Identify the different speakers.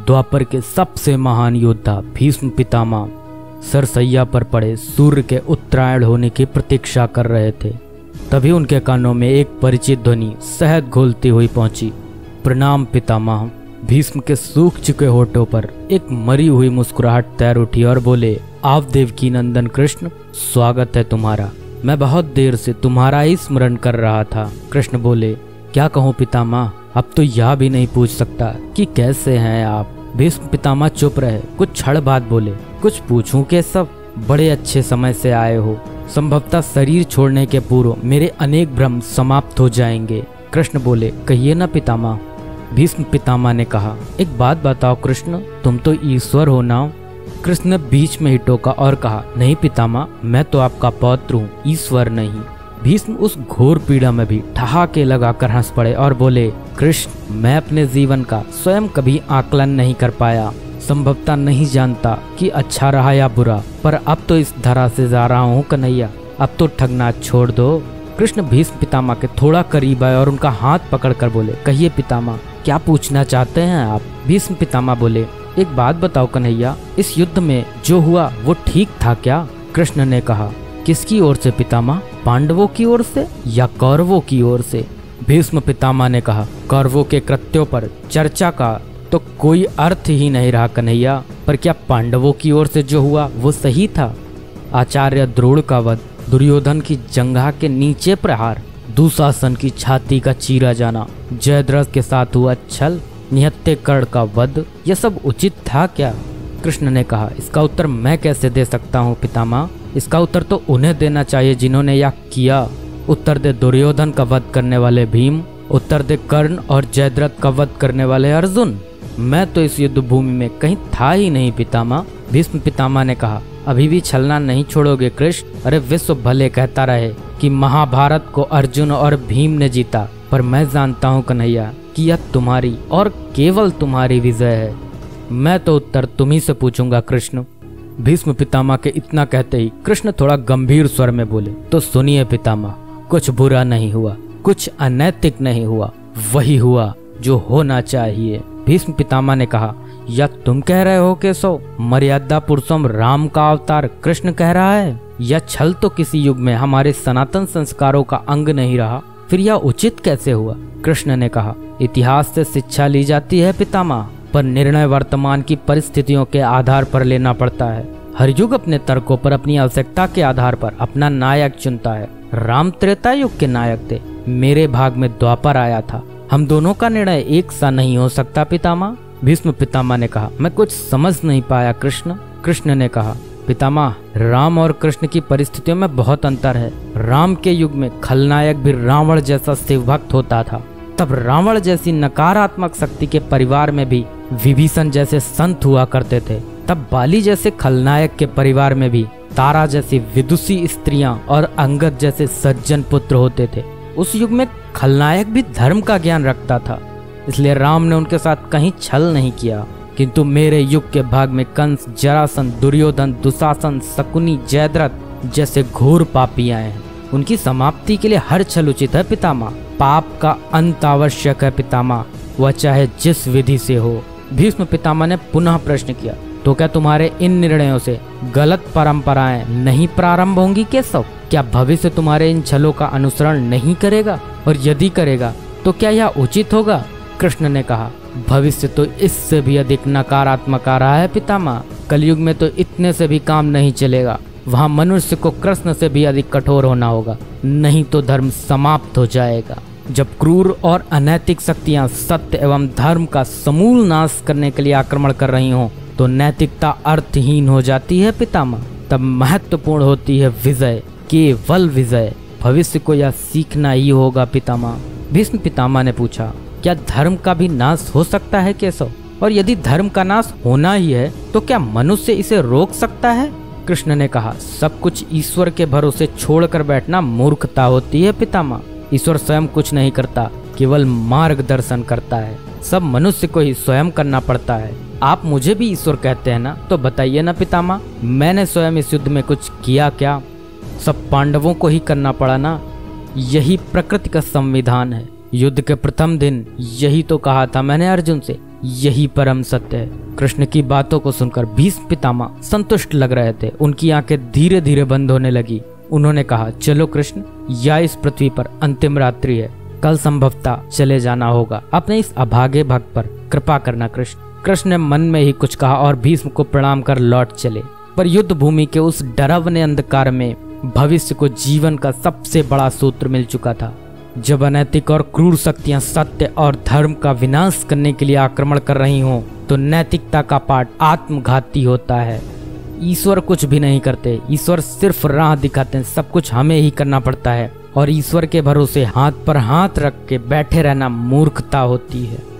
Speaker 1: द्वापर के सबसे महान योद्धा भीष्म पितामह सरसैया पर पड़े सूर्य के उत्तरायण होने की प्रतीक्षा कर रहे थे। तभी उनके कानों में एक परिचित ध्वनि शहद घोलती हुई पहुंची। प्रणाम पितामह। भीष्म के सूख चुके होठों पर एक मरी हुई मुस्कुराहट तैर उठी और बोले, आप देवकी नंदन कृष्ण, स्वागत है तुम्हारा। मैं बहुत देर से तुम्हारा ही स्मरण कर रहा था। कृष्ण बोले, क्या कहूँ पितामह, अब तो यह भी नहीं पूछ सकता कि कैसे हैं आप। भीष्म पितामह चुप रहे, कुछ क्षण बाद बोले, कुछ पूछूं के सब, बड़े अच्छे समय से आए हो। संभवतः शरीर छोड़ने के पूर्व मेरे अनेक भ्रम समाप्त हो जाएंगे। कृष्ण बोले, कहिए ना पितामह। भीष्म पितामह ने कहा, एक बात बताओ कृष्ण, तुम तो ईश्वर हो ना। कृष्ण ने बीच में ही टोका और कहा, नहीं पितामह, मैं तो आपका पौत्र हूँ, ईश्वर नहीं। भीष्म उस घोर पीड़ा में भी ठहाके लगाकर हंस पड़े और बोले, कृष्ण, मैं अपने जीवन का स्वयं कभी आकलन नहीं कर पाया। संभवतः नहीं जानता कि अच्छा रहा या बुरा, पर अब तो इस धरा से जा रहा हूँ कन्हैया, अब तो ठगना छोड़ दो। कृष्ण भीष्म पितामह के थोड़ा करीब आए और उनका हाथ पकड़कर बोले, कहिए पितामह, क्या पूछना चाहते हैं आप। भीष्म पितामह बोले, एक बात बताओ कन्हैया, इस युद्ध में जो हुआ वो ठीक था क्या। कृष्ण ने कहा, किसकी ओर से पितामह, पांडवों की ओर से या कौरवों की ओर से। भीष्म पितामह ने कहा, कौरवों के कृत्यों पर चर्चा का तो कोई अर्थ ही नहीं रहा कन्हैया, पर क्या पांडवों की ओर से जो हुआ वो सही था। आचार्य द्रोण का वध, दुर्योधन की जंघा के नीचे प्रहार, दुशासन की छाती का चीरा जाना, जयद्रथ के साथ हुआ छल, निहत्थे कर्ण का वध, यह सब उचित था क्या। कृष्ण ने कहा, इसका उत्तर मैं कैसे दे सकता हूँ पितामह, इसका उत्तर तो उन्हें देना चाहिए जिन्होंने यह किया। उत्तर दे दुर्योधन का वध करने वाले भीम, उत्तर दे कर्ण और जयद्रथ का वध करने वाले अर्जुन। मैं तो इस युद्ध भूमि में कहीं था ही नहीं पितामह। भीष्म पितामह ने कहा, अभी भी छलना नहीं छोड़ोगे कृष्ण। अरे विश्व भले कहता रहे कि महाभारत को अर्जुन और भीम ने जीता, पर मैं जानता हूँ कन्हैया कि यह तुम्हारी और केवल तुम्हारी विजय है। मैं तो उत्तर तुम्ही से पूछूंगा कृष्ण। भीष्म पितामह के इतना कहते ही कृष्ण थोड़ा गंभीर स्वर में बोले, तो सुनिए पितामह, कुछ बुरा नहीं हुआ, कुछ अनैतिक नहीं हुआ, वही हुआ जो होना चाहिए। भीष्म पितामह ने कहा, या तुम कह रहे हो केशव, मर्यादा पुरुषोत्तम राम का अवतार कृष्ण कह रहा है। यह छल तो किसी युग में हमारे सनातन संस्कारों का अंग नहीं रहा, फिर यह उचित कैसे हुआ। कृष्ण ने कहा, इतिहास से शिक्षा ली जाती है पितामह, पर निर्णय वर्तमान की परिस्थितियों के आधार पर लेना पड़ता है। हर युग अपने तर्कों पर, अपनी आवश्यकता के आधार पर अपना नायक चुनता है। राम त्रेता युग के नायक थे, मेरे भाग में द्वापर आया था। हम दोनों का निर्णय एक सा नहीं हो सकता पितामह। भीष्म पितामह ने कहा, मैं कुछ समझ नहीं पाया कृष्ण। कृष्ण ने कहा, पितामह, राम और कृष्ण की परिस्थितियों में बहुत अंतर है। राम के युग में खलनायक भी रावण जैसा शिवभक्त होता था, तब रावण जैसी नकारात्मक शक्ति के परिवार में भी विभीषण जैसे संत हुआ करते थे। तब बाली जैसे खलनायक के परिवार में भी तारा जैसी विदुषी स्त्रियां और अंगद जैसे सज्जन पुत्र होते थे। उस युग में खलनायक भी धर्म का ज्ञान रखता था, इसलिए राम ने उनके साथ कहीं छल नहीं किया। किंतु मेरे युग के भाग में कंस, जरासंध, दुर्योधन, दुशासन, शकुनी, जयद्रथ जैसे घोर पापी आए हैं। उनकी समाप्ति के लिए हर छल उचित है पितामह। पाप का अंत आवश्यक है पितामह, वह चाहे जिस विधि से हो। भीष्म पितामह ने पुनः प्रश्न किया, तो क्या तुम्हारे इन निर्णयों से गलत परंपराएं नहीं प्रारंभ होंगी केशव। क्या भविष्य तुम्हारे इन छलों का अनुसरण नहीं करेगा, और यदि करेगा तो क्या यह उचित होगा। कृष्ण ने कहा, भविष्य तो इससे भी अधिक नकारात्मक आ रहा है पितामह। कलयुग में तो इतने से भी काम नहीं चलेगा, वहाँ मनुष्य को कृष्ण से भी अधिक कठोर होना होगा, नहीं तो धर्म समाप्त हो जाएगा। जब क्रूर और अनैतिक शक्तियाँ सत्य एवं धर्म का समूल नाश करने के लिए आक्रमण कर रही हों, तो नैतिकता अर्थहीन हो जाती है पितामह। तब महत्वपूर्ण होती है विजय, केवल विजय। भविष्य को यह सीखना ही होगा पितामह। भीष्म पितामह ने पूछा, क्या धर्म का भी नाश हो सकता है केशव, और यदि धर्म का नाश होना ही है तो क्या मनुष्य इसे रोक सकता है। कृष्ण ने कहा, सब कुछ ईश्वर के भरोसे छोड़कर बैठना मूर्खता होती है पितामह। ईश्वर स्वयं कुछ नहीं करता, केवल मार्गदर्शन करता है। सब मनुष्य को ही स्वयं करना पड़ता है। आप मुझे भी ईश्वर कहते हैं ना, तो बताइए ना पितामह, मैंने स्वयं इस युद्ध में कुछ किया क्या। सब पांडवों को ही करना पड़ा ना, यही प्रकृति का संविधान है। युद्ध के प्रथम दिन यही तो कहा था मैंने अर्जुन से यही परम सत्य है। कृष्ण की बातों को सुनकर भीष्म पितामह संतुष्ट लग रहे थे। उनकी आंखें धीरे धीरे बंद होने लगी। उन्होंने कहा, चलो कृष्ण, यह इस पृथ्वी पर अंतिम रात्रि है, कल संभवतः चले जाना होगा। अपने इस अभागे भक्त पर कृपा करना कृष्ण। कृष्ण ने मन में ही कुछ कहा और भीष्म को प्रणाम कर लौट चले। पर युद्ध भूमि के उस डरावने अंधकार में भविष्य को जीवन का सबसे बड़ा सूत्र मिल चुका था। जब अनैतिक और क्रूर शक्तियां सत्य और धर्म का विनाश करने के लिए आक्रमण कर रही हों, तो नैतिकता का पाठ आत्मघाती होता है। ईश्वर कुछ भी नहीं करते, ईश्वर सिर्फ राह दिखाते हैं। सब कुछ हमें ही करना पड़ता है और ईश्वर के भरोसे हाथ पर हाथ रख के बैठे रहना मूर्खता होती है।